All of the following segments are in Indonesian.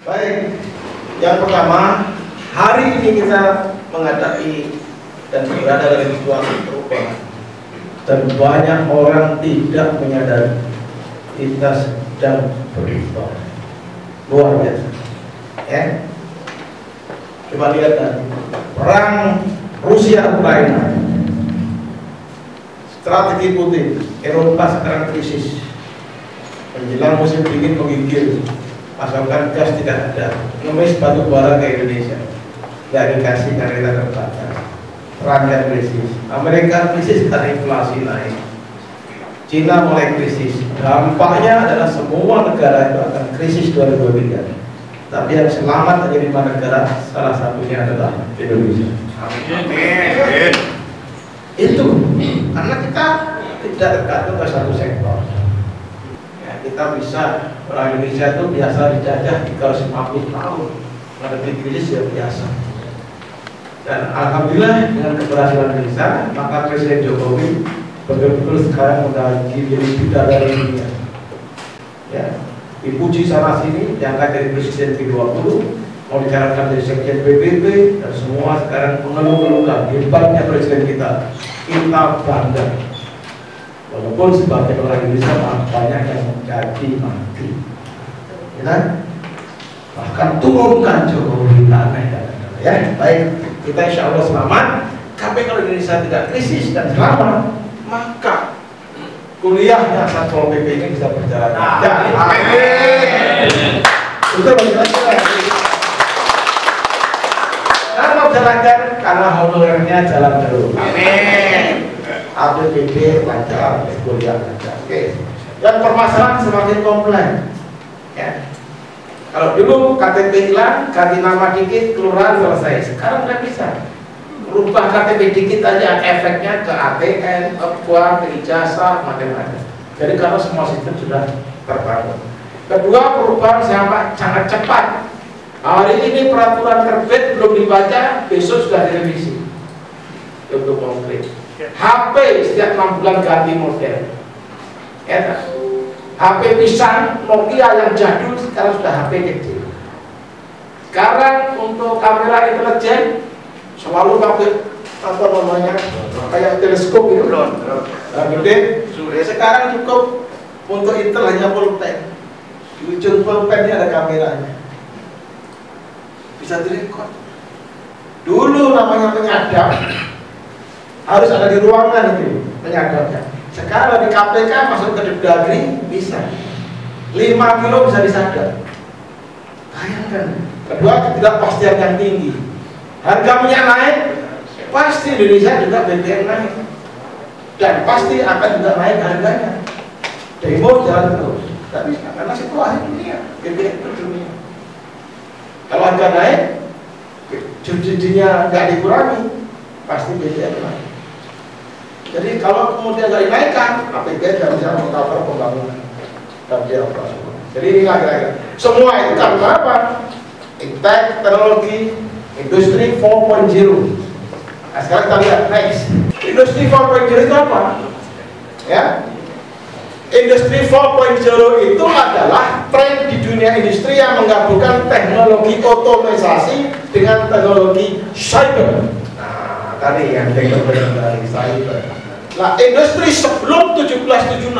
Baik, yang pertama, hari ini kita menghadapi dan berada dalam situasi perubahan, dan banyak orang tidak menyadari kita sedang berubah luar biasa. Ya, coba lihat tadi perang Rusia Ukraina, strategi Putin, Eropa sekarang krisis, menjelang musim dingin menggigil. Pasokan gas tidak ada, ngemis batu bara ke Indonesia, nggak dikasih karena kita terbatas. Rakyat krisis, Amerika krisis karena inflasi naik, Cina mulai krisis. Dampaknya adalah semua negara itu akan krisis 2023. Tapi yang selamat hanya 5 negara, salah satunya adalah Indonesia. Amin. Itu karena kita tidak tergantung ke satu sektor. Kita bisa, orang Indonesia itu biasa dijajah 350 tahun menghadapi krisis yang biasa. Dan alhamdulillah dengan keberhasilan Indonesia, maka Presiden Jokowi betul-betul sekarang sudah jadi bidadari dunia. Ya, dipuji sana sini, diangkat dari Presiden G20, mau dicarakan dari Sekjen PBB, dan semua sekarang mengeluh-ngeluhkan hebatnya Presiden kita. Kita bangga. Walaupun sebagai orang Indonesia banyak yang menjadi mati, ya, bahkan turunkan Jokowi aneh. Ya, baik, kita insya Allah selamat. Tapi kalau Indonesia tidak krisis dan selamat, maka kuliahnya Satpol PP ini bisa berjalan. Amin. Betul, karena mau jalankan karena honorernya jalan terus. Amin. APBD lancar, kuliah lancar. Oke. Dan permasalahan semakin kompleks. Ya. Kalau dulu KTP hilang, ganti nama dikit, kelurahan selesai. Sekarang nggak bisa. Rubah KTP dikit aja, efeknya ke ATM, ke bank, ke ijazah, macam-macam. Jadi kalau semua sistem sudah terbangun. Kedua, perubahan sangat cepat. Hari ini peraturan terbit belum dibaca, besok sudah direvisi. Untuk konkret. HP setiap 6 bulan ganti model. Ya, HP pisang Nokia yang jadul sekarang sudah HP kecil. Sekarang untuk kamera intelijen selalu pakai apa namanya, kayak teleskop itu, gede. Sekarang cukup untuk Intel hanya pulpen. Di ujung pulpennya ada kameranya, bisa direkod. Dulu namanya penyadap harus ada di ruangan itu penyadapnya. Sekarang di KPK masuk ke Depdagri bisa 5 kilo bisa disadap. Bayangkan. Kedua, ketidakpastian yang tinggi. Harga minyak naik, pasti Indonesia juga BBM naik, dan pasti akan juga naik harganya. Demo jalan terus. Tidak bisa karena situasi dunia, BBM itu dunia. Kalau harga naik, subsidinya nggak dikurangi, pasti BBM naik. Jadi kalau kemudian nggak dinaikkan, APBN tidak bisa mengcover pembangunan dan biaya operasional. Jadi inilah kira-kira. Semua itu karena apa? Iptek, teknologi, industri 4.0. Nah, sekarang kita lihat next. Industri 4.0 itu apa? Ya, industri 4.0 itu adalah tren di dunia industri yang menggabungkan teknologi otomatisasi dengan teknologi cyber. Nah, tadi yang teknologi dari cyber. Nah, industri sebelum 1776,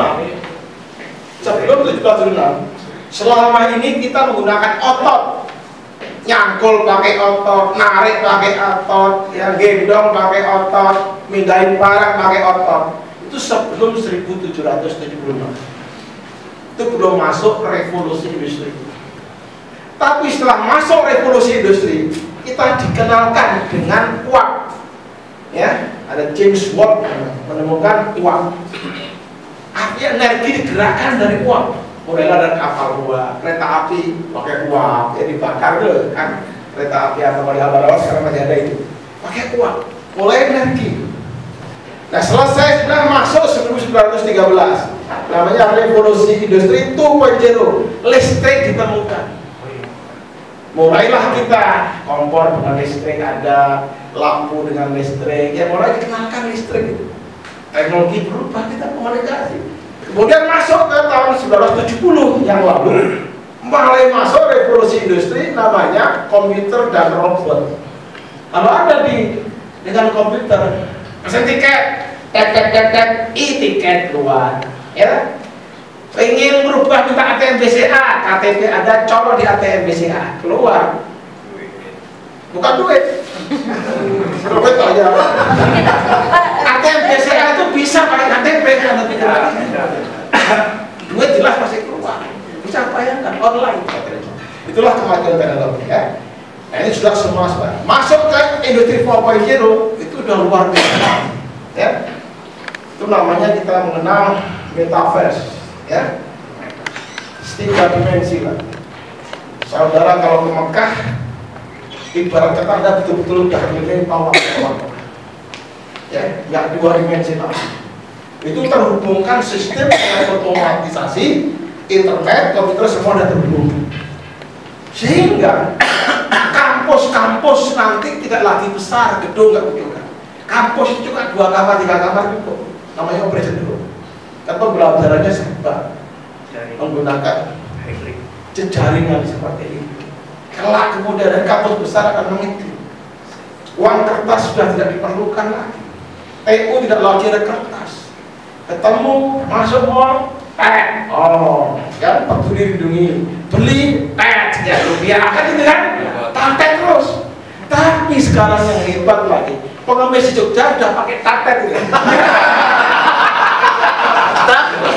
selama ini kita menggunakan otot, nyangkul pakai otot, narik pakai otot, ya, gendong pakai otot, mindahin barang pakai otot. Itu sebelum 1775. Itu belum masuk revolusi industri. Tapi setelah masuk revolusi industri, kita dikenalkan dengan uang. Ya, ada James Watt menemukan uang. Artinya energi digerakkan dari uang. Mulailah dari kapal uang, kereta api pakai uang, ya dibakar dulu kan. Kereta api atau di awal-awal sekarang masih ada itu, pakai uang. Mulai energi. Nah, selesai sudah masuk 1913. Namanya revolusi industri 2.0. Listrik ditemukan. Mulailah kita kompor dengan listrik ada, lampu dengan listrik, ya mulai dikenalkan listrik itu. Teknologi berubah, kita komunikasi. Kemudian masuk ke tahun 1970 yang lalu, mulai masuk revolusi industri namanya komputer dan robot. Kalau ada dengan komputer, pesen tiket, tiket keluar, ya. Ingin merubah minta ATM BCA, KTP ada, colok di ATM BCA, keluar. Bukan duit. Duit aja. ATM BCA itu bisa pakai KTP kan, tapi duit jelas pasti keluar. Bisa bayangkan online. Itulah kemajuan teknologi ya. Nah, ini sudah semua masuk ke industri 4.0 itu udah luar biasa. Ya. Itu namanya kita mengenal metaverse ya. 3 dimensi lah. Saudara kalau ke Mekah ibarat kata Anda betul-betul udah keliling bawah. Ya, yang 2 dimensi tadi. Itu terhubungkan sistem dengan otomatisasi internet, komputer semua sudah terhubung. Sehingga kampus-kampus nanti tidak lagi besar, gedung nggak begitu kan. Kampus itu juga 2 kamar, 3 kamar cukup. Namanya operation room. Kan pembelajarannya serba menggunakan jejaringan seperti ini. Kelak kemudian kampus besar akan mengikuti. Uang kertas sudah tidak diperlukan lagi. TU tidak lagi ada kertas. Ketemu masuk mall, kan Peduli Lindungi, beli ya rupiah kan itu kan, tatet terus. Tapi sekarang yang hebat lagi, pengemis di Jogja udah pakai tatet gitu.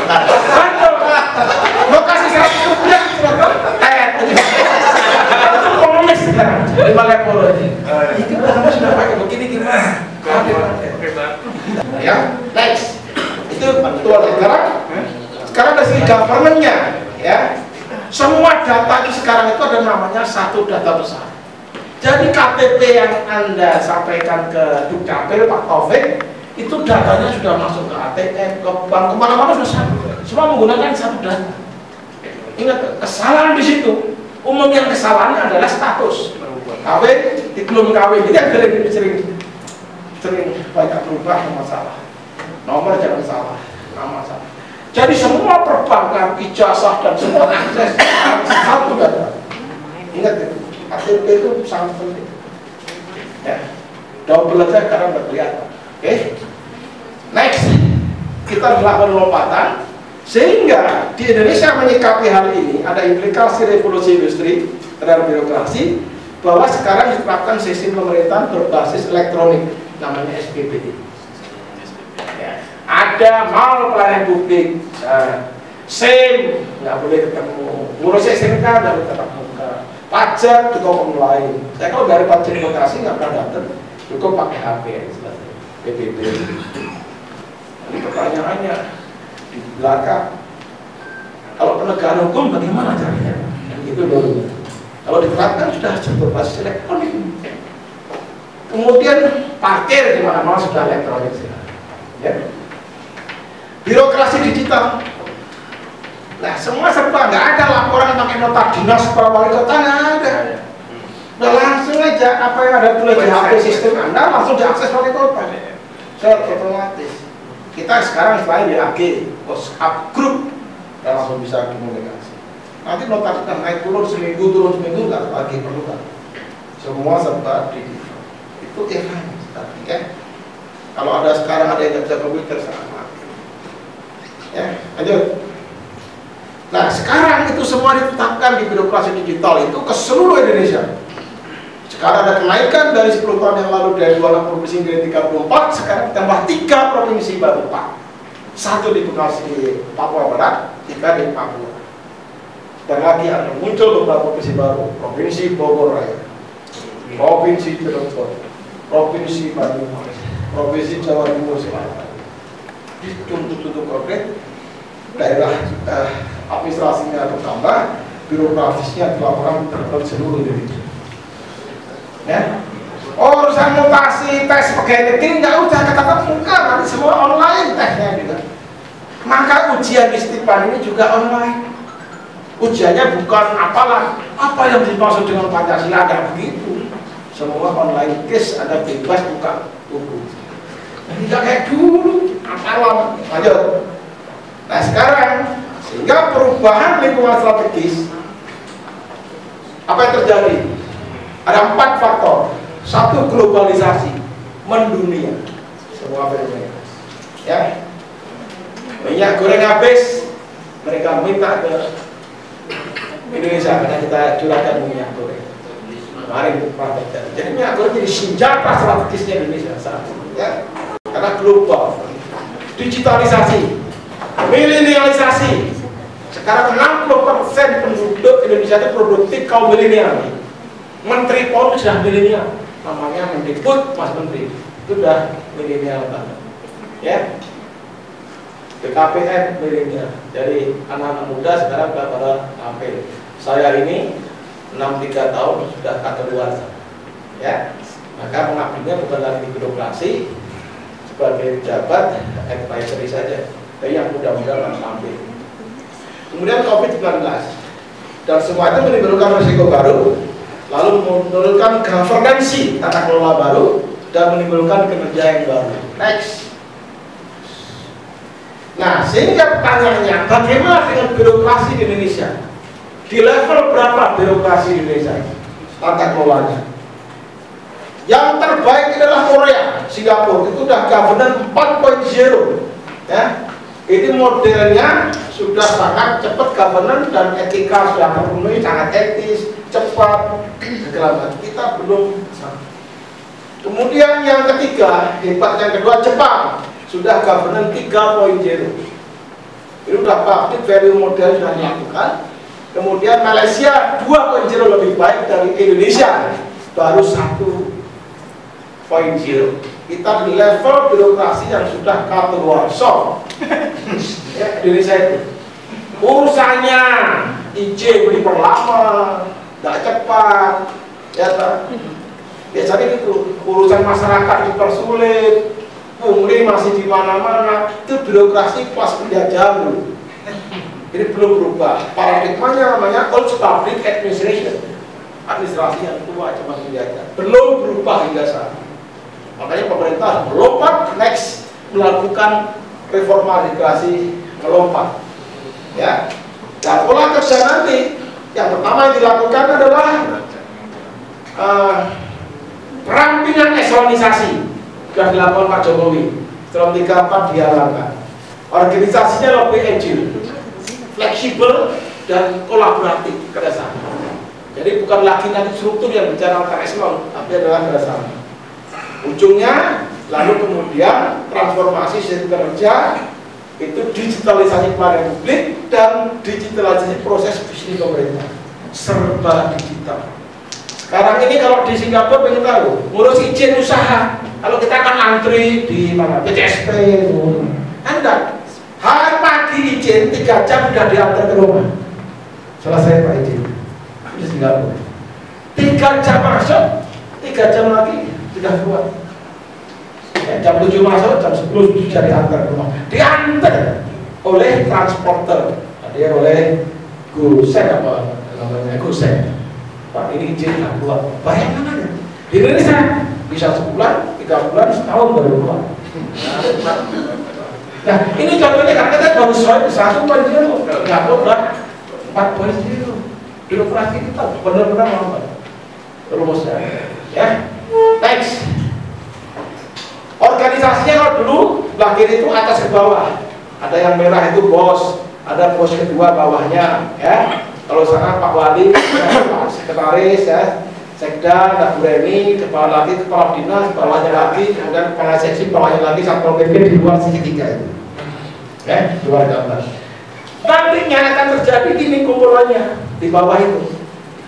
Betul, mau kasih 100 rupiah, itu pengemis sekarang di Malioboro. Itu pengemis sudah pakai begini gimana? Ya, next. Itu betul sekarang dari segi government-nya ya, semua data itu sekarang itu ada namanya satu data besar. Jadi KTP yang Anda sampaikan ke Dukcapil Pak Taufik itu datanya sudah masuk ke ATM, ke bank, kemana-mana sudah satu, semua menggunakan satu data. Ingat, kesalahan di situ umumnya kesalahannya adalah status kawin, belum kawin, itu yang sering banyak berubah masalah. Nomor jangan salah, nama salah. Jadi semua perbankan, ijazah dan semua akses satu data. Ingat itu, KTP itu sangat penting. Ya, double aja karena berkelihatan. Oke, next kita melakukan lompatan sehingga di Indonesia menyikapi hal ini ada implikasi revolusi industri terhadap birokrasi bahwa sekarang diterapkan sistem pemerintahan berbasis elektronik namanya SPBD. Ada mal pelayanan publik, SIM nggak boleh ketemu, ngurus SMK nggak boleh tetap muka, pajak juga online. Saya kalau dari pajak birokrasi nggak pernah datang, cukup pakai HP PBB. Jadi pertanyaannya di belakang, kalau penegakan hukum bagaimana caranya? Itu dulu. Kalau diterapkan sudah berbasis elektronik. Kemudian parkir di mana-mana sudah elektronik. Ya. Birokrasi digital. Nah, semua serba, nggak ada laporan pakai nota dinas para wali kota, nggak ada. Nah, langsung aja apa yang ada tulis di HP sistem Anda langsung diakses wali kota. Otomatis. Kita sekarang selain di AG, WhatsApp grup, kita langsung bisa komunikasi. Nanti nota dinas naik turun seminggu nggak lagi perlu kan. Semua serba digital. Itu tapi ya. Kalau ada sekarang ada yang nggak bisa komputer sama. Ya, lanjut. Nah, sekarang itu semua ditetapkan di birokrasi digital itu ke seluruh Indonesia. Sekarang ada kenaikan dari 10 tahun yang lalu dari 2 provinsi menjadi 34, sekarang tambah 3 provinsi baru Pak. 1 di Bekasi, Papua Barat, 3 di Papua. Dan lagi ada muncul beberapa provinsi baru, Provinsi Bogor Raya, Provinsi Cirebon, Provinsi Bandung, Provinsi Jawa Timur Selatan. Dituntut konkret, daerah administrasinya bertambah, birokratisnya dilakukan terhadap seluruh Indonesia. Ya, urusan mutasi tes pegawai negeri nggak usah tatap muka, nanti semua online tesnya juga. Maka ujian istiqlal ini juga online. Ujiannya bukan apa yang dimaksud dengan Pancasila, ada begitu. Semua online case, ada bebas buka buku. Tidak kayak dulu, apalah. Lanjut. Nah sekarang, sehingga perubahan lingkungan strategis Apa yang terjadi? Ada 4 faktor. 1, globalisasi, mendunia, semua fenomena. Ya, minyak goreng habis, mereka minta ke Indonesia karena kita curahkan minyak goreng. Kemarin pernah terjadi. Jadi minyak goreng jadi senjata strategisnya Indonesia saat ini. Ya, karena global, digitalisasi, milenialisasi. Sekarang 60% penduduk Indonesia itu produktif kaum milenial. Menteri Polri sudah milenial, namanya Mendikbud, Mas Menteri, itu sudah milenial banget. Ya, BKPM milenial. Jadi anak-anak muda sekarang sudah pada tampil. Saya ini 63 tahun sudah kadaluarsa. Ya, maka pengabdinya bukan lagi di birokrasi sebagai pejabat advisory saja, tapi yang muda-muda akan tampil. Kemudian COVID-19 dan semua itu menimbulkan risiko baru, lalu menimbulkan governance tata kelola baru dan menimbulkan kinerja yang baru. Next. Nah, sehingga pertanyaannya, bagaimana dengan birokrasi di Indonesia? Di level berapa birokrasi di Indonesia? Tata kelolanya. Yang terbaik adalah Korea, Singapura, itu sudah governance 4.0. Ya, ini modelnya sudah sangat cepat governance dan etika sudah terpenuhi, sangat etis, cepat, segala macam. Kita belum. Kemudian yang ketiga, hebat yang kedua, Jepang sudah governance 3.0. Ini sudah public value model sudah dilakukan. Kemudian Malaysia 2.0 lebih baik dari Indonesia, baru 1.0. Kita di level birokrasi yang sudah kadaluarsa. Ya, Indonesia itu urusannya izin diperlama, tidak cepat, ya biasanya itu urusan masyarakat dipersulit, pungli masih di mana-mana, itu birokrasi pas penjajahan dulu. Ini belum berubah. Paradigmanya namanya old public administration, administrasi yang tua cuma penjajah, belum berubah hingga saat ini. Makanya pemerintah melompat next melakukan reforma birokrasi, melompat. Ya, dan pola kerja nanti yang pertama yang dilakukan adalah perampingan eselonisasi. Sudah dilakukan Pak Jokowi. Setelah 3-4 diarahkan. Organisasinya lebih agile, fleksibel dan kolaboratif kerjasama. Jadi bukan lagi nanti struktur yang bicara tentang eselon, tapi adalah kerjasama. Ujungnya lalu kemudian transformasi sistem kerja itu digitalisasi pelayanan publik dan digitalisasi proses bisnis pemerintah, serba digital. Sekarang ini kalau di Singapura pengen tahu ngurus izin usaha, kalau kita akan antri di mana PCSP, Anda hari pagi izin 3 jam sudah diantar ke rumah, selesai Pak izin di Singapura. 3 jam masuk, 3 jam lagi sudah keluar. Ya, jam 7 masuk, jam 10 sudah diantar ke rumah. Diantar oleh transporter, dia oleh Gosek apa namanya, Gosek. Pak ini izin nggak keluar, bayar mana? Di Indonesia bisa sebulan, 3 bulan, setahun baru keluar. Nah ini contohnya kan kita baru soal 1.0, nggak keluar 4.0. Birokrasi kita benar-benar lambat rumusnya. Ya, next. Organisasinya kalau dulu belah kiri itu atas ke bawah, ada yang merah itu bos, ada bos kedua bawahnya, ya. Kalau sana Pak Wali, sekretaris, ya, sekda, Pak Bureni, kepala lagi, kepala dinas, bawahnya lagi, kemudian kepala seksi, bawahnya lagi, satpol pp di luar sisi 3 itu, ya, luar gambar. Nantinya akan terjadi gini kumpulannya di bawah itu,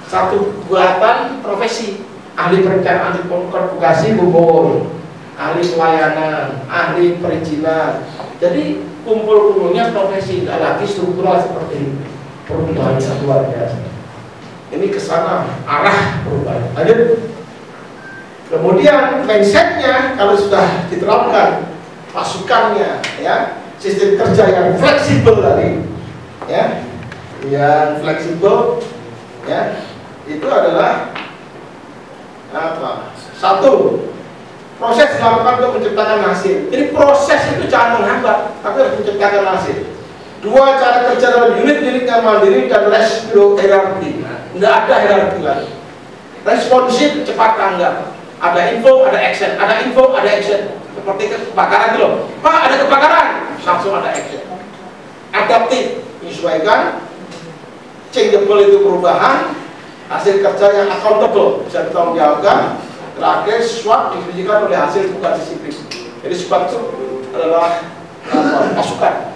satu buatan profesi, ahli perencanaan, ahli komunikasi, kumpul, ahli pelayanan, ahli perizinan. Jadi kumpul-kumpulnya profesi, tidak lagi struktural seperti ini. Perubahan yang luar biasa. Ini kesana arah perubahan. Lanjut. Kemudian mindsetnya kalau sudah diterapkan, pasukannya, ya, sistem kerja yang fleksibel tadi, ya, yang fleksibel, ya, itu adalah apa? 1. Proses dilakukan untuk menciptakan hasil. Jadi proses itu jangan menghambat, tapi harus menciptakan hasil. Dua, cara kerja dalam unit-unitnya mandiri dan less hierarki. Nggak ada hierarki lagi. Responsif, cepat tanggap. Ada info, ada action. Ada info, ada action. Seperti kebakaran itu loh. Pak, ada kebakaran. Langsung ada action. Adaptif, menyesuaikan. Changeable itu perubahan. Hasil kerja yang accountable, bisa ditanggungjawabkan. Terakhir, SWOT diberikan oleh hasil bukan disiplin. Jadi SWOT itu adalah masukan.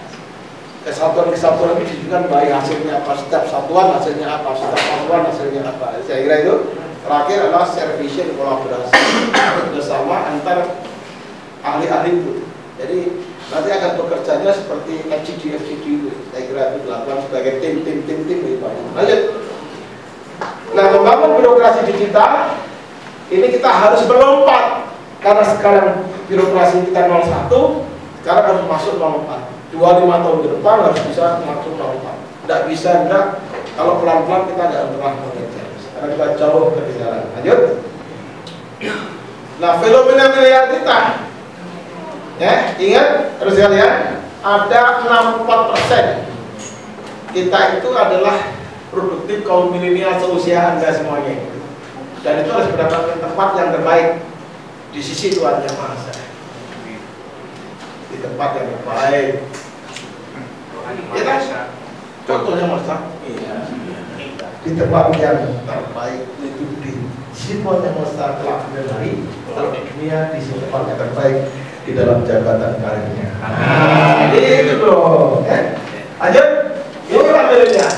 Kesatuan-kesatuan itu ditunjukkan baik hasilnya apa, setiap satuan hasilnya apa, setiap satuan hasilnya apa. Saya kira itu. Terakhir adalah service kolaborasi bersama antar ahli-ahli itu. Jadi nanti akan bekerjanya seperti FGD itu. Saya kira itu dilakukan sebagai tim itu. Lanjut. Nah, membangun birokrasi digital ini kita harus melompat karena sekarang birokrasi kita 01, sekarang harus masuk 04. 25 tahun ke depan harus bisa masuk 04. Tidak bisa, kalau pelan-pelan kita tidak pernah mengejar karena kita jauh ketinggalan. Lanjut. Nah, fenomena milenial kita, ya, ingat terus kalian, ada 64% kita itu adalah produktif kaum milenial seusia Anda semuanya. Dan itu harus mendapatkan tempat yang terbaik di sisi Tuhan Yang Maha Esa. Di tempat yang terbaik. Ya kan? Contohnya Mas. Iya. Di tempat yang terbaik itu di sisi Tuhan Yang Maha Esa telah menjadi kalau di dunia di sisi tempat yang terbaik di dalam jabatan karirnya. Itu loh. Lanjut. Ini kan milenial.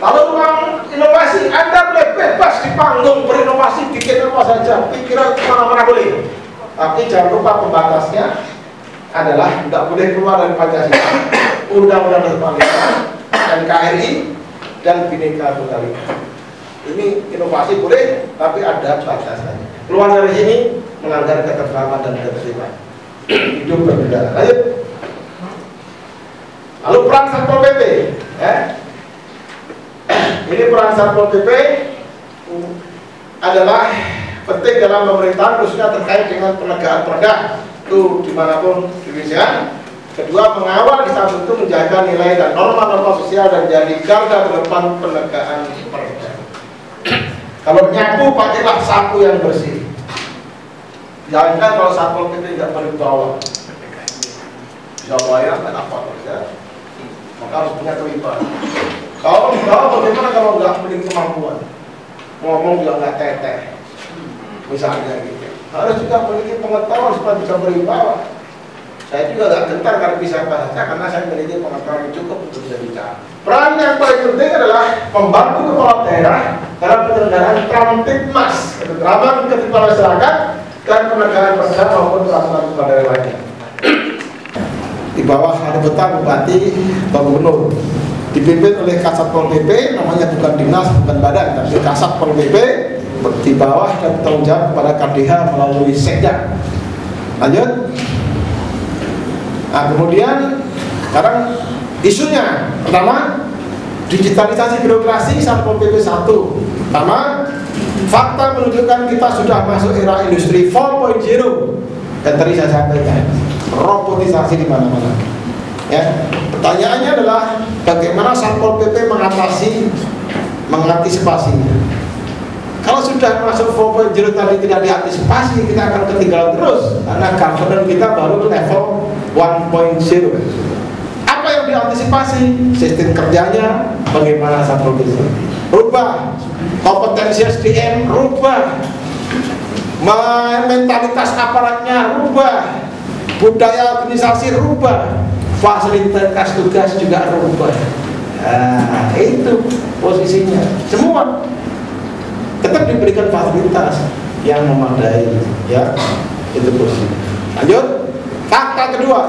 Lalu ruang inovasi, Anda boleh bebas di panggung berinovasi, bikin apa saja, pikiran kemana-mana boleh. Tapi jangan lupa pembatasnya adalah tidak boleh keluar dari Pancasila, Undang-Undang Dasar NKRI dan Bhinneka Tunggal Ika. Ini inovasi boleh, tapi ada batasannya. Keluar dari sini melanggar ketertiban dan ketertiban. Hidup berbeda. Lanjut. Lalu peran Satpol PP, ini peran Satpol PP adalah penting dalam pemerintahan, khususnya terkait dengan penegakan perda itu dimanapun di Indonesia. Kedua, mengawal di samping itu menjaga nilai dan norma-norma sosial dan jadi garda terdepan penegakan perda. Kalau nyapu, pakailah sapu yang bersih. Jangan kalau Satpol PP tidak berwibawa, bisa bayar dan apa saja, maka harus punya kewibawaan. Kalau bagaimana kalau nggak memiliki kemampuan, ngomong juga nggak teteh, misalnya gitu. Harus juga memiliki pengetahuan supaya bisa berwibawa. Saya juga nggak gentar kalau bisa bahasa karena saya memiliki pengetahuan yang cukup untuk bisa bicara. Peran yang paling penting adalah membantu kepala daerah dalam penyelenggaraan Kamtibmas, ketentraman ketertiban masyarakat dan penegakan perda maupun peraturan kepala daerah lainnya. Di bawah ada Bupati, Pak Gubernur. Dipimpin oleh Kasatpol PP, namanya bukan dinas, bukan badan, tapi Kasatpol PP di bawah dan bertanggung jawab kepada KDH melalui Sekda. Lanjut. Nah, kemudian sekarang isunya pertama digitalisasi birokrasi Satpol PP 1. Pertama, fakta menunjukkan kita sudah masuk era industri 4.0 dan tadi saya sampaikan robotisasi di mana-mana. Ya, pertanyaannya adalah bagaimana Satpol PP mengantisipasinya. Kalau sudah masuk 4.0 tadi tidak diantisipasi, kita akan ketinggalan terus karena governance kita baru level 1.0. Apa yang diantisipasi? Sistem kerjanya, bagaimana Satpol PP rubah, kompetensi SDM rubah, mentalitas aparatnya rubah, budaya organisasi rubah, fasilitas tugas juga rubah. Nah, itu posisinya. Semua tetap diberikan fasilitas yang memadai, ya. Itu posisi. Lanjut. Fakta kedua.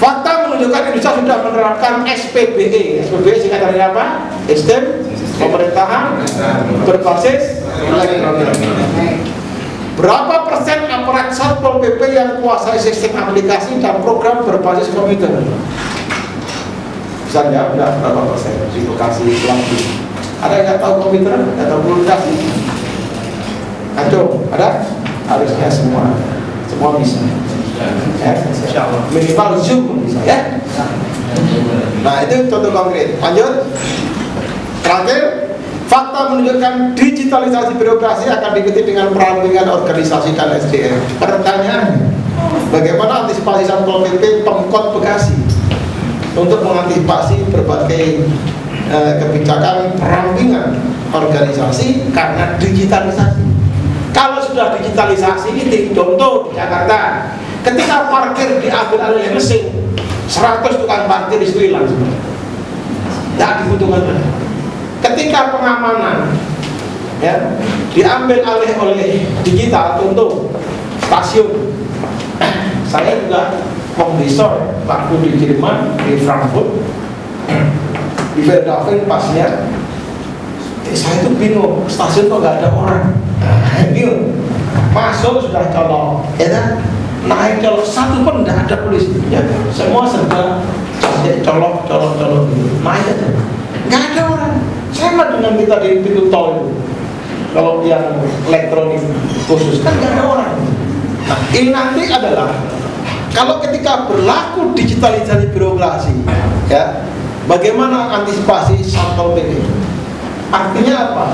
Fakta menunjukkan Indonesia sudah menerapkan SPBE. SPBE singkatan dari apa? Sistem pemerintahan berbasis elektronik. Berapa persen aparat Satpol PP yang kuasai sistem aplikasi dan program berbasis komputer? Bisa jawab enggak? Berapa persen? Di Bekasi, Lampung. Ada yang nggak tahu komputer? Nggak tahu aplikasi? Kacau? Ada? Harusnya semua bisa. Ya, minimal Zoom ya. Nah itu contoh konkret. Lanjut. Terakhir, fakta menunjukkan digitalisasi birokrasi akan diikuti dengan perampingan organisasi dan SDM. Pertanyaan, bagaimana antisipasi Satpol PP Pemkot Bekasi untuk mengantisipasi berbagai kebijakan perampingan organisasi karena digitalisasi? Kalau sudah digitalisasi, ini contoh di Jakarta, ketika parkir diambil alih mesin, 100 tukang parkir hilang semua, tidak dibutuhkan lagi. Ketika pengamanan ya diambil alih oleh digital, contoh stasiun, saya juga memvisor waktu di Jerman, di Frankfurt, di Veldhoven pasnya, saya itu bingung, stasiun kok nggak ada orang. Bingung, masuk sudah colok, ya kan? Naik colok, satu pun tidak ada polisi, ya kan? Semua serba colok gitu. Naik aja, nggak ada orang. Sama dengan kita di pintu tol itu, kalau yang elektronik khusus kan nggak ada orang. Nah, ini nanti adalah kalau ketika berlaku digitalisasi birokrasi, ya, bagaimana antisipasi Satpol PP? Artinya apa?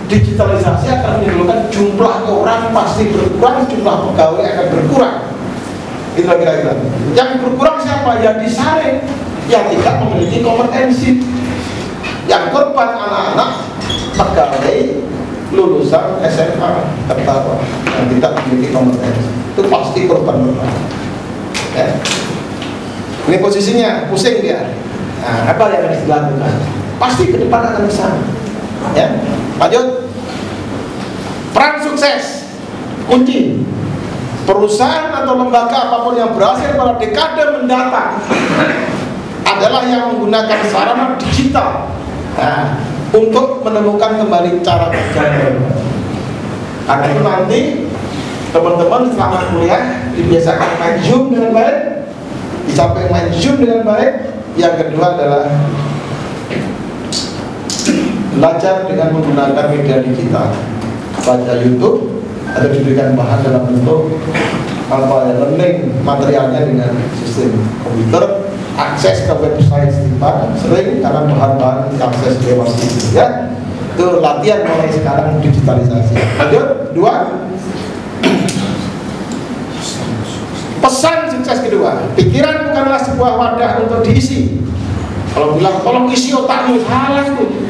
Digitalisasi akan menimbulkan jumlah orang pasti berkurang, jumlah pegawai akan berkurang. Itu kira-kira. Yang berkurang siapa? Yang disaring, yang tidak memiliki kompetensi. Yang korban anak-anak pegawai lulusan SMA tertawa yang tidak memiliki kompetensi. Itu pasti korban berat. Ya. Ini posisinya pusing dia. Nah, apa yang harus dilakukan? Pasti ke depan akan kesana. Ya, lanjut. Peran sukses kunci perusahaan atau lembaga apapun yang berhasil pada dekade mendatang adalah yang menggunakan sarana digital untuk menemukan kembali cara kerja. Karena itu nanti teman-teman selama kuliah dibiasakan main Zoom dengan baik, disampaikan main Zoom dengan baik. Yang kedua adalah belajar dengan menggunakan media digital, baca YouTube atau diberikan bahan dalam bentuk learning materialnya dengan sistem komputer, akses ke website setempat sering karena bahan-bahan akses lewat situ ya. Itu latihan mulai sekarang digitalisasi. Lanjut, 2. Pesan sukses kedua, pikiran bukanlah sebuah wadah untuk diisi. Kalau bilang tolong isi otakmu, salah itu.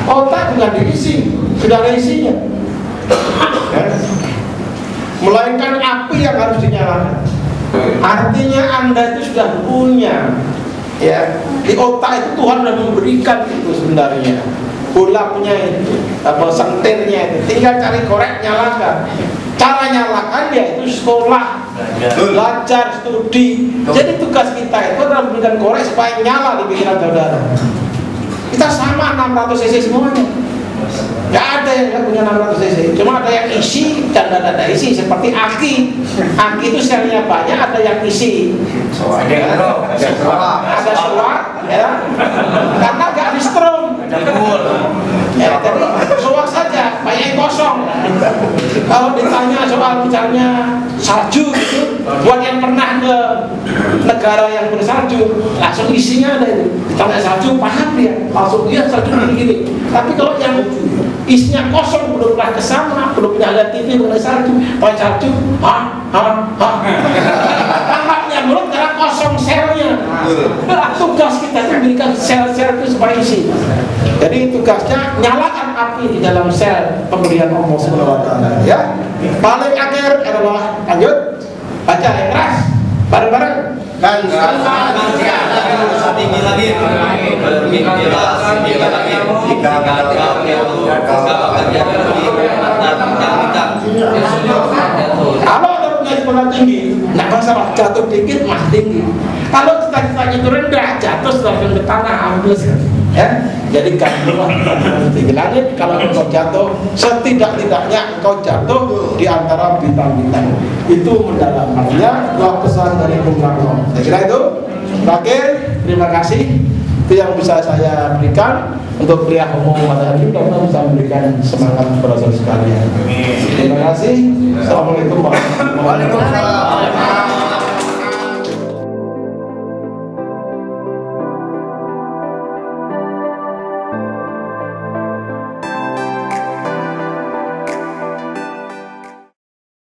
Otak bukan diisi, sudah ada isinya. Ya. Melainkan api yang harus dinyalakan. Artinya Anda itu sudah punya, ya, di otak itu Tuhan sudah memberikan itu sebenarnya. Bola-nya itu, sentirnya itu, tinggal cari korek, nyalakan. Cara nyalakan ya itu sekolah, belajar, studi. Jadi tugas kita itu adalah memberikan korek supaya nyala di pikiran saudara. Kita sama 600 cc semuanya. Gak ada yang gak punya 600 cc. Cuma ada yang isi dan ada isi. Seperti aki. Aki itu selnya banyak, ada yang isi. Ada soak, ya. Karena gak di strom. Ya, jadi soak saja, banyak yang kosong. Kalau ditanya soal misalnya salju gitu, buat yang pernah ke negara yang bersalju, langsung isinya ada itu. Ditanya salju, paham dia, langsung dia salju gini-gini. Tapi kalau yang isinya kosong, belum pernah kesana, belum punya lihat TV mengenai salju, pakai salju, tampaknya mulut karena kosong selnya. Tugas kita itu memberikan sel-sel itu supaya isi. Jadi tugasnya nyalakan api di dalam sel pemberian Allah Subhanahu wa Ta'ala. Ya, paling akhir adalah lanjut baca yang keras bareng-bareng. Dan manusia setinggi langit, bermimpilah setinggi langit, jika kalau ada punya sekolah tinggi, nggak masalah, jatuh dikit masih tinggi. Kalau cita-citanya itu rendah, jatuh langsung ke tanah, ambles kan. Ya, jadi kamulah tinggi langit. Kalau engkau jatuh, setidak-tidaknya engkau jatuh di antara bintang-bintang. Itu mendalamannya dua pesan dari Bung Karno. Saya kira itu. Terakhir, terima kasih. Itu yang bisa saya berikan untuk pria umum pada hari ini. Mudah-mudahan bisa memberikan semangat kepada saudara sekalian. Terima kasih. Assalamualaikum warahmatullahi wabarakatuh.